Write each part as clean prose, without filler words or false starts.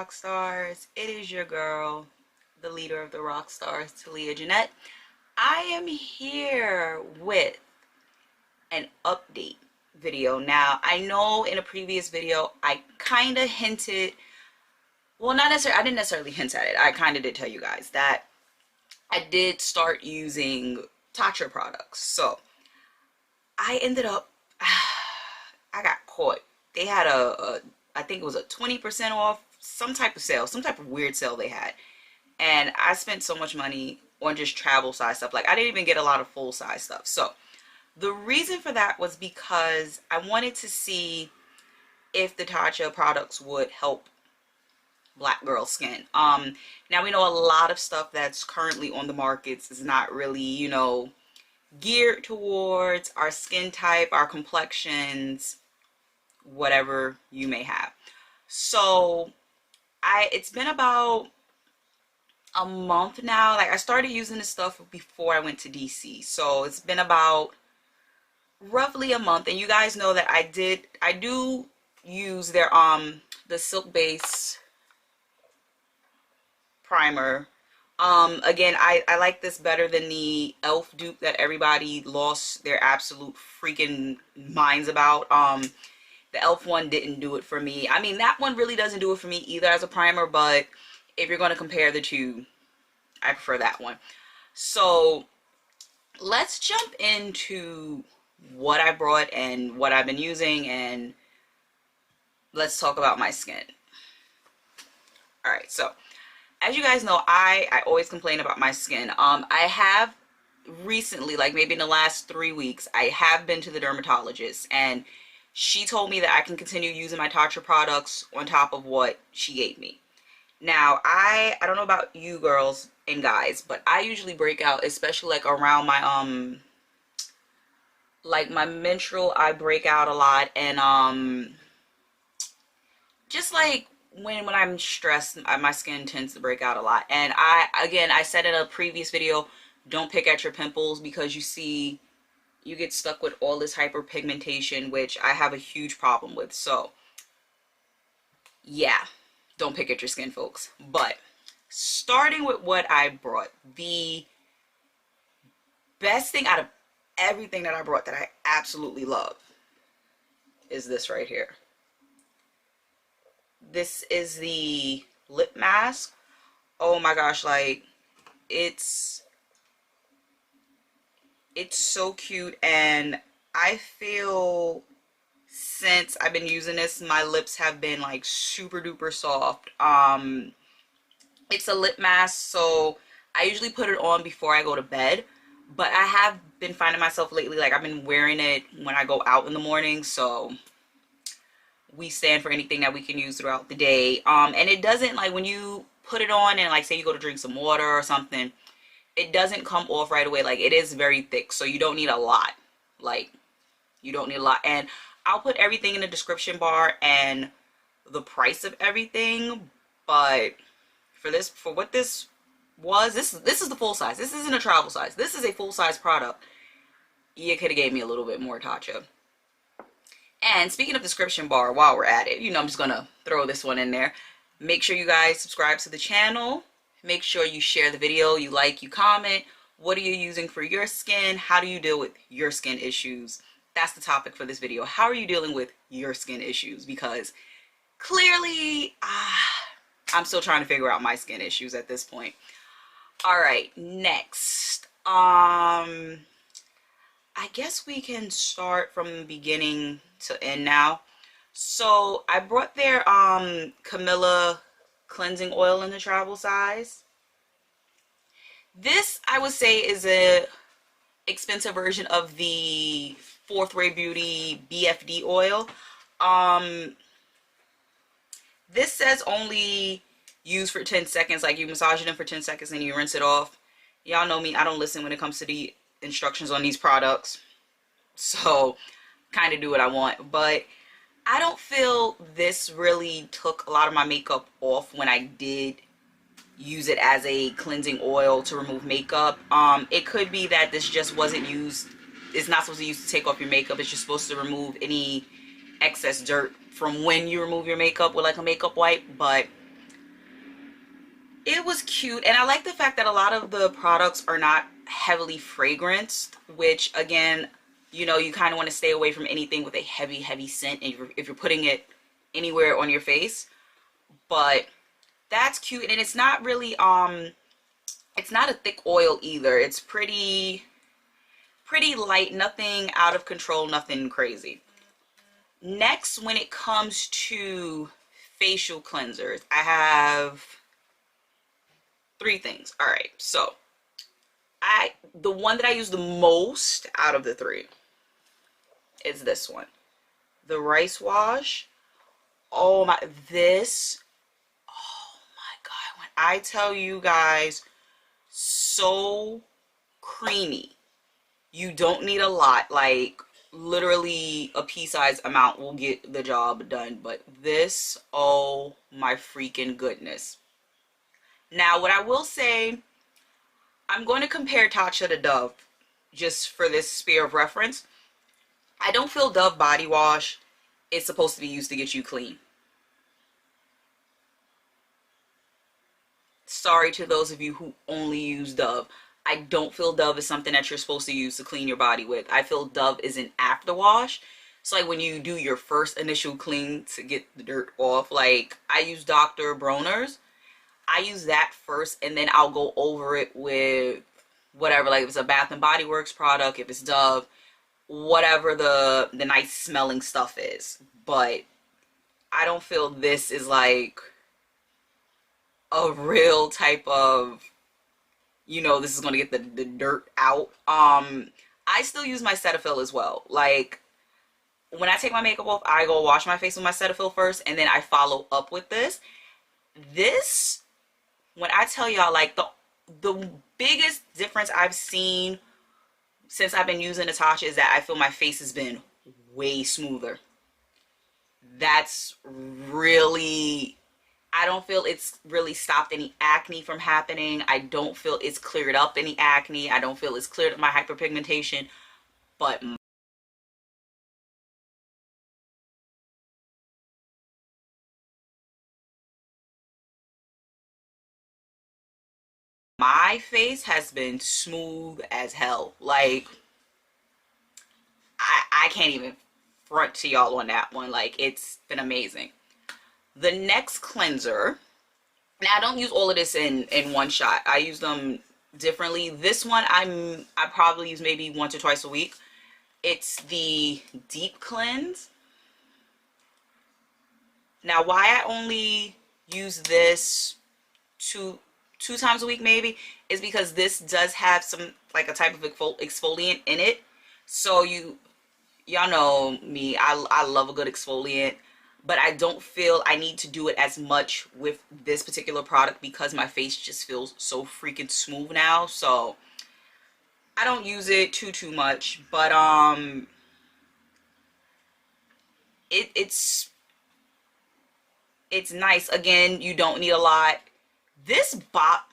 Rockstars. It is your girl, the leader of the Rockstars, Talia, Janette. I am here with an update video. Now, I know in a previous video I kind of hinted, well, not necessarily, I didn't necessarily hint at it. I kind of did tell you guys that I did start using Tatcha products. So, I ended up, I got caught. They had I think it was a 20% off, some type of sale, some type of weird sale they had. And I spent so much money on just travel size stuff. Like, I didn't even get a lot of full size stuff. So the reason for that was because I wanted to see if the Tatcha products would help black girl skin. Now we know a lot of stuff that's currently on the markets is not really, you know, geared towards our skin type, our complexions, whatever you may have. So it's been about a month now. Like, I started using this stuff before I went to DC, so it's been about roughly a month. And you guys know that I do use their the Silk Base primer. Again, I like this better than the e.l.f. dupe that everybody lost their absolute freaking minds about. The e.l.f. one didn't do it for me. I mean, that one really doesn't do it for me either as a primer, but if you're going to compare the two, I prefer that one. So let's jump into what I brought and what I've been using, and let's talk about my skin. Alright, so as you guys know, I always complain about my skin. I have recently, like maybe in the last 3 weeks, I have been to the dermatologist, and she told me that I can continue using my Tatcha products on top of what she gave me. Now, I don't know about you girls and guys, but I usually break out, especially like around my like my menstrual, I break out a lot, and just like when I'm stressed, my skin tends to break out a lot. And I said in a previous video, don't pick at your pimples, because you get stuck with all this hyperpigmentation, which I have a huge problem with. So yeah, don't pick at your skin, folks. But starting with what I brought, the best thing out of everything that I brought that I absolutely love is this right here. This is the lip mask. Oh my gosh, like it's so cute, and I feel since I've been using this, my lips have been like super duper soft. It's a lip mask, so I usually put it on before I go to bed, but I have been finding myself lately, like I've been wearing it when I go out in the morning, so we stand for anything that we can use throughout the day. And it doesn't, like when you put it on and like say you go to drink some water or something, it doesn't come off right away. Like, it is very thick, so you don't need a lot. Like, you don't need a lot. And I'll put everything in the description bar and the price of everything. But for what this was, this is the full size. This isn't a travel size. This is a full size product. You could have gave me a little bit more Tatcha. And speaking of description bar, while we're at it, you know, I'm just gonna throw this one in there. Make sure you guys subscribe to the channel. Make sure you share the video, you like, you comment. What are you using for your skin? How do you deal with your skin issues? That's the topic for this video. How are you dealing with your skin issues? Because clearly, I'm still trying to figure out my skin issues at this point. All right, next. I guess we can start from the beginning to end now. So I brought their CAMELLIA cleansing oil in the travel size. This, I would say, is a expensive version of the Fourth Ray Beauty BFD oil. This says only use for 10 seconds. Like, you massage it in for 10 seconds and you rinse it off. Y'all know me, I don't listen when it comes to the instructions on these products, so kind of do what I want. But I don't feel this really took a lot of my makeup off when I did use it as a cleansing oil to remove makeup. It could be that this just wasn't used, it's not supposed to be used to take off your makeup. It's just supposed to remove any excess dirt from when you remove your makeup with like a makeup wipe. But It was cute, and I like the fact that a lot of the products are not heavily fragranced, which again, you know, you kind of want to stay away from anything with a heavy scent if you're putting it anywhere on your face. But that's cute, and it's not really it's not a thick oil either. It's pretty light, nothing out of control, nothing crazy. Next, when it comes to facial cleansers, I have three things. All right, so the one that I use the most out of the three is this one, the rice wash. Oh my, this, oh my god, when I tell you guys, so creamy. You don't need a lot, like literally a pea-sized amount will get the job done. But this, oh my freaking goodness. Now what I will say, I'm going to compare Tatcha to Dove just for this sphere of reference. I don't feel Dove body wash is supposed to be used to get you clean. Sorry to those of you who only use Dove. I don't feel Dove is something that you're supposed to use to clean your body with. I feel Dove is an after wash. It's like when you do your first initial clean to get the dirt off. Like I use Dr. Bronner's. I use that first, and then I'll go over it with whatever, like if it's a Bath and Body Works product, if it's Dove, whatever the nice smelling stuff is. But I don't feel this is like a real type of, you know, this is going to get the dirt out. I still use my Cetaphil as well. Like when I take my makeup off, I go wash my face with my Cetaphil first, and then I follow up with this. This, when I tell y'all, like the biggest difference I've seen since I've been using the Tatcha is that I feel my face has been way smoother. That's really, I don't feel it's really stopped any acne from happening. I don't feel it's cleared up any acne. I don't feel it's cleared up my hyperpigmentation. But my face has been smooth as hell. Like I can't even front to y'all on that one. Like it's been amazing. The next cleanser, now I don't use all of this in one shot. I use them differently. This one I probably use maybe once or twice a week. It's the Deep Cleanse. Now why I only use this two times a week maybe is because this does have some, like a type of exfoliant in it. So y'all know me, I love a good exfoliant, but I don't feel I need to do it as much with this particular product because my face just feels so freaking smooth now. So I don't use it too much, but it's nice. Again, you don't need a lot. This bot,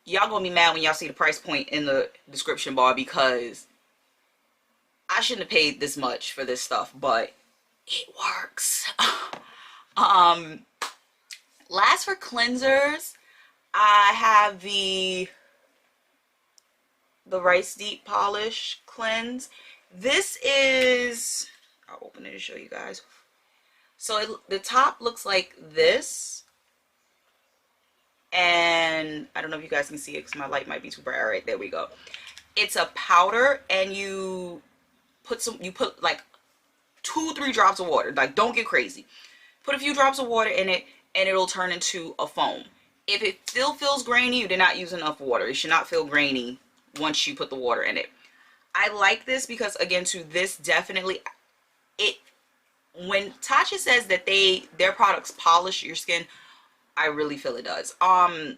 y'all gonna be mad when y'all see the price point in the description bar because I shouldn't have paid this much for this stuff, but it works. Last for cleansers, I have the Rice Deep Polish Cleanse. This is, I'll open it to show you guys. So the top looks like this. And I don't know if you guys can see it because my light might be too bright. All right, there we go. It's a powder, and you put like 2-3 drops of water. Like, don't get crazy. Put a few drops of water in it, and it'll turn into a foam. If it still feels grainy, you did not use enough water. It should not feel grainy once you put the water in it. I like this because, again, this definitely, when Tatcha says that their products polish your skin, I really feel it does. And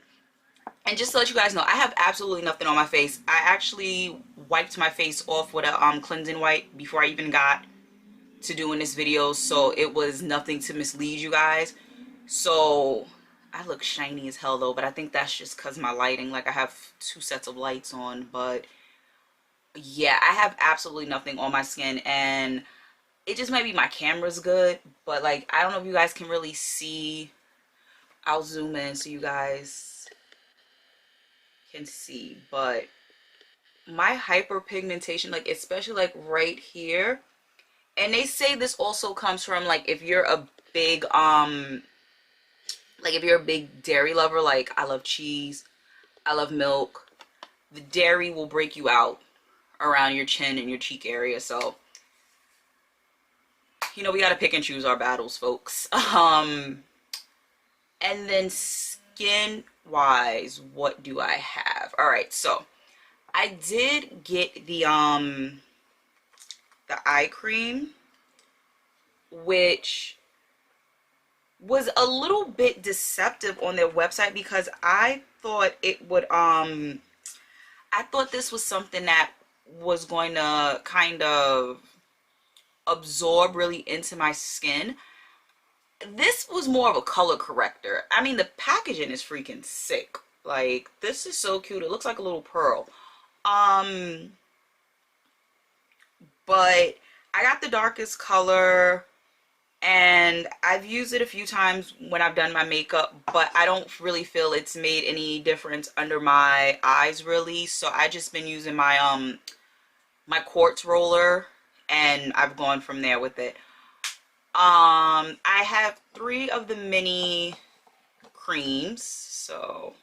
just to let you guys know, I have absolutely nothing on my face. I actually wiped my face off with a cleansing wipe before I even got to doing this video, so it was nothing to mislead you guys. So I look shiny as hell though, but I think that's just because my lighting, like I have 2 sets of lights on. But yeah, I have absolutely nothing on my skin, and it just might be my camera's good, but like I don't know if you guys can really see I'll zoom in so you guys can see, but my hyperpigmentation, like especially like right here, and they say this also comes from like if you're a big like if you're a big dairy lover, like I love cheese, I love milk, the dairy will break you out around your chin and your cheek area. So you know, we gotta pick and choose our battles, folks. And then skin wise, what do I have? All right, so I did get the eye cream, which was a little bit deceptive on their website because I thought it would I thought this was something that was going to kind of absorb really into my skin. This was more of a color corrector. I mean, the packaging is freaking sick. Like, this is so cute. It looks like a little pearl. But I got the darkest color, and I've used it a few times when I've done my makeup, but I don't really feel it's made any difference under my eyes really. So I just been using my my quartz roller, and I've gone from there with it. I have 3 of the mini creams. So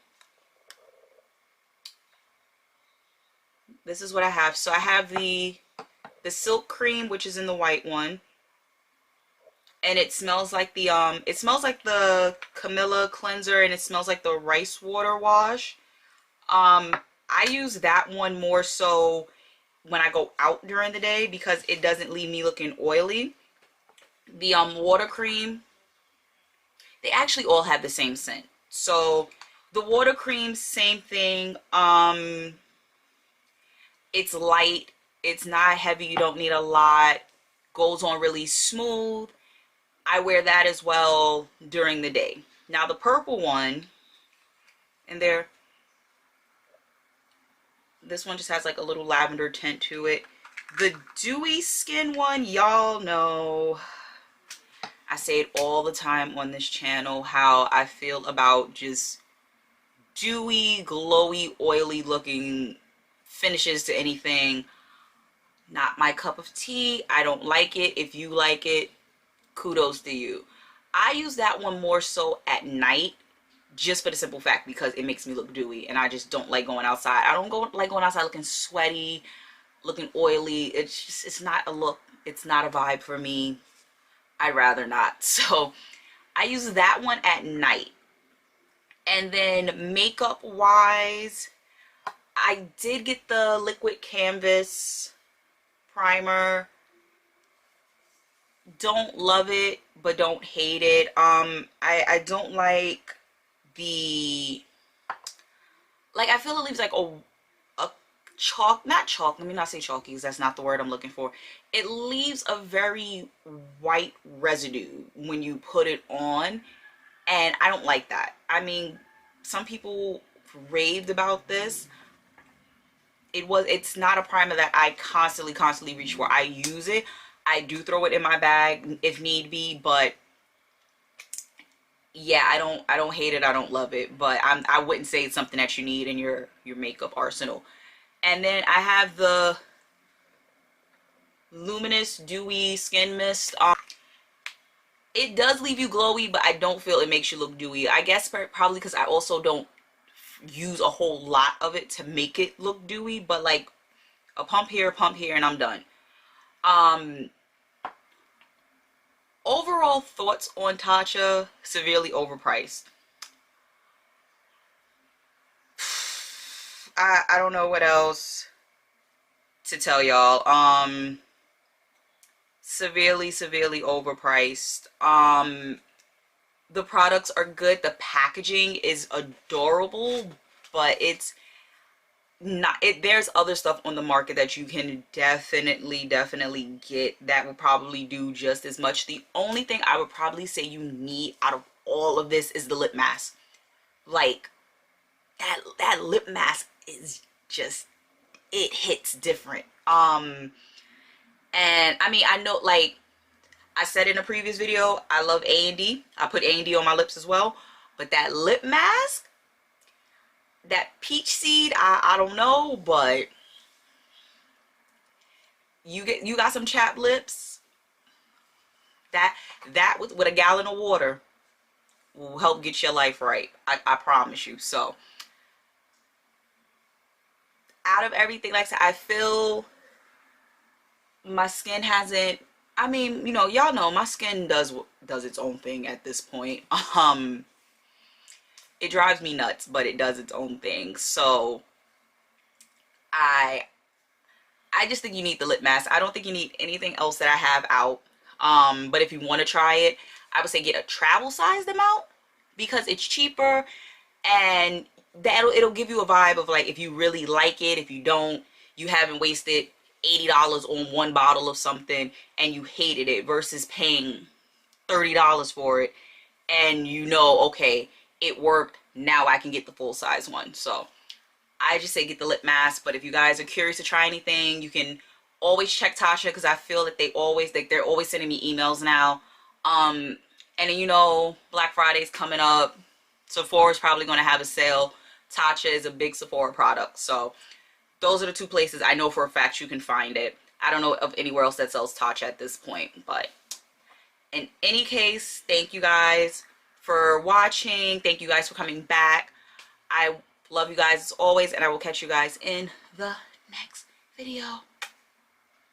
this is what I have. So I have the silk cream, which is in the white one, and it smells like the Camellia cleanser, and it smells like the rice water wash. I use that one more so when I go out during the day because it doesn't leave me looking oily. The water cream, they actually all have the same scent. So the water cream, same thing. It's light, it's not heavy, you don't need a lot, goes on really smooth. I wear that as well during the day. Now the purple one, and there, this one just has like a little lavender tint to it. The dewy skin one, y'all know I say it all the time on this channel how I feel about just dewy, glowy, oily looking finishes to anything. Not my cup of tea. I don't like it. If you like it, kudos to you. I use that one more so at night, just for the simple fact because it makes me look dewy, and I just don't like going outside. I don't like going outside looking sweaty, looking oily. It's just, it's not a look. It's not a vibe for me. I'd rather not. So I use that one at night. And then makeup wise, I did get the liquid canvas primer. Don't love it, but don't hate it. I don't like the, like, I feel it leaves like a chalk, not chalk, let me not say chalky because that's not the word I'm looking for. It leaves a very white residue when you put it on, and I don't like that. I mean, some people raved about this. It's not a primer that I constantly reach for. I use it. I do throw it in my bag if need be, but yeah, I don't hate it. I don't love it, but I wouldn't say it's something that you need in your makeup arsenal. And then I have the Luminous Dewy Skin Mist. It does leave you glowy, but I don't feel it makes you look dewy. I guess probably because I also don't use a whole lot of it to make it look dewy, but like a pump here, and I'm done. Overall thoughts on Tatcha: severely overpriced. I don't know what else to tell y'all. Severely overpriced. The products are good. The packaging is adorable, but it's not it. There's other stuff on the market that you can definitely get that will probably do just as much. The only thing I would probably say you need out of all of this is the lip mask. Like that lip mask is just, it hits different. And I mean, I know, like I said in a previous video, I love A&D. I put A&D on my lips as well, But that lip mask, that peach seed, I don't know, but you got some chapped lips. That with a gallon of water will help get your life right. I promise you. So out of everything, like I said, I feel my skin hasn't, I mean, you know, y'all know my skin does its own thing at this point. It drives me nuts, but it does its own thing. So I just think you need the lip mask. I don't think you need anything else that I have out. But if you want to try it, I would say get a travel sized amount because it's cheaper, and it'll give you a vibe of like if you really like it. If you don't, you haven't wasted $80 on one bottle of something and you hated it versus paying $30 for it and you know, okay, it worked, now I can get the full size one. So I just say get the lip mask. But if you guys are curious to try anything, you can always check Tatcha, because I feel that they're always sending me emails now. And then, you know, Black Friday's coming up. Sephora's probably going to have a sale. Tatcha is a big Sephora product. So those are the two places I know for a fact you can find it. I don't know of anywhere else that sells Tatcha at this point. But in any case, thank you guys for watching. Thank you guys for coming back. I love you guys as always, and I will catch you guys in the next video.